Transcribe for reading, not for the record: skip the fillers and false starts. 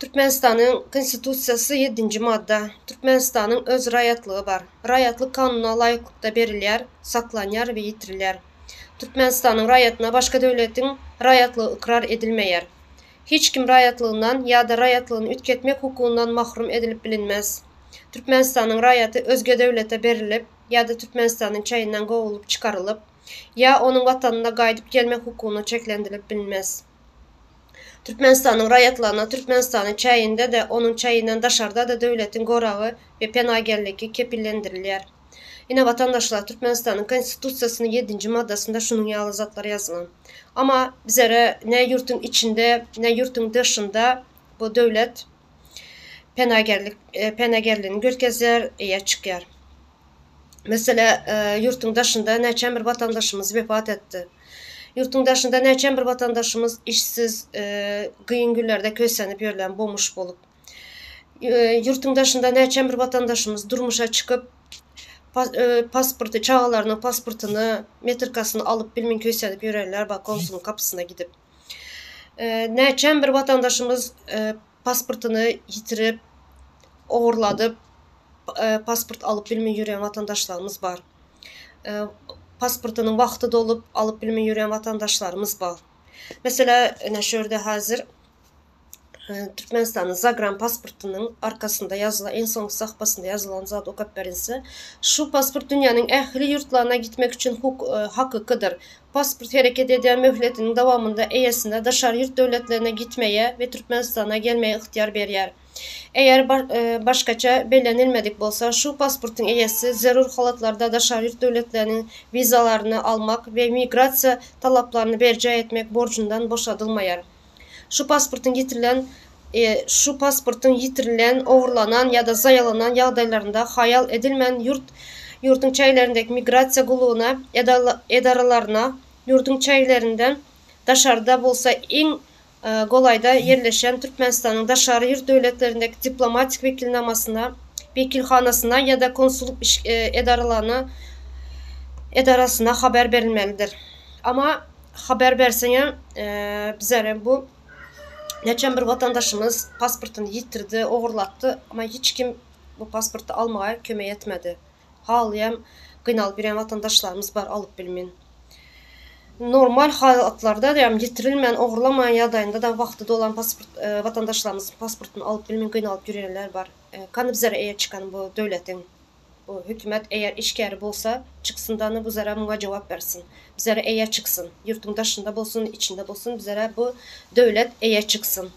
Türkmenistan'ın konstitusiyası 7. madde. Türkmenistan'ın öz rayatlığı var. Rayatlık kanuna layıklıkta berilýär, saklanýar ve yitirilýär. Türkmenistan'ın rayatına başka devletin rayatlığı ikrar edilmeýär. Hiç kim rayatlığından ya da rayatlığını ütketmek hukukundan mahrum edilip bilinmez. Türkmenistan'ın rayatı özge devlete berilip ya da Türkmenistan'ın çayından kovulup çıkarılıp ya onun vatanına gaýdyp gelmek hukukunu çeklendirilip bilinmez. Türkmenistan'ın rayatlarına Türkmenistan'ın çayında da onun çayından daşarda da devletin goravı ve penagerligi kepillendirilýär. Yine vatandaşlar Türkmenistan'ın konstitusiyasının 7. maddesinde şunun ýaly zatlar yazılan. Ama bizlere ne yurtun içinde ne yurtun dışında bu devlet penagerliğini görkezler çıkar. Mesela yurtun dışında neçen bir vatandaşımız vefat etti. Yurtun dışında neçen bir vatandaşımız işsiz, kıyın günlerde kösenip yörlen bomuş bolup. Yurtun dışında neçen bir vatandaşımız durmuşa çıkıp pasportu, çağalarının pasportunu, metrikasını alıp bilmin kösenip yörerler, bak konsulun kapısına gidip. Neçen bir vatandaşımız pasportunu yitirip, oğurladıp, pasport alıp bilmin yürüyen vatandaşlarımız var. Pasportunun vaxtı dolup alıp bilmin yürüyen vatandaşlarımız var. Mesela şöyle hazır Türkmenistan'ın Zagran pasportunun arkasında yazılan, en son sahpasında yazılan zat okap berinse, şu pasport dünyanın ehli yurtlarına gitmek için hakkıdır. Pasport hareket eden mühletinin devamında eyesinde dışarı yurt devletlerine gitmeye ve Türkmenistan'a gelmeye ihtiyar berýär. Eğer başkaça belirlenilmedik bolsa, şu pasportun eyesi zarur halatlarda dışarı yurt devletlerinin vizalarını almak ve migrasiya talaplarını berca etmek borcundan boşadılmayar. Şu pasportun yitirilen, oğurlanan ya da zayalanan ýagdaýlarynda hayal edilmen yurtun çaylarındaki migrasiya guluğuna, edaralarına, yurtun çaylarından daşarda bolsa en golayda yerleşen Türkmenistan'ın daşarı yurt devletlerindeki diplomatik vekilhanasına ya da konsulluk edarasına haber verilmelidir. Ama haber versene bizlere bu neçen bir vatandaşımız pasportunu yitirdi, oğurlattı ama hiç kim bu pasportu almaya kömek etmedi. Halyam gynal bilen vatandaşlarımız var, alıp bilmin. Normal halatlarda yitirilmeyen, oğurlamayan ýagdaýynda da vaxtı dolan vatandaşlarımızın pasportunu alıp bilmin gynalyp ýürenler var. Kanı bizlere eýer çıkan bu devletin, bu hükümet eğer işgäri bolsa çıksındanı bizlere muňa jogap bersin. Bizlere eýer çıksın, yurtun daşında bolsun, içinde bolsun, bizlere bu devlet eýer çıksın.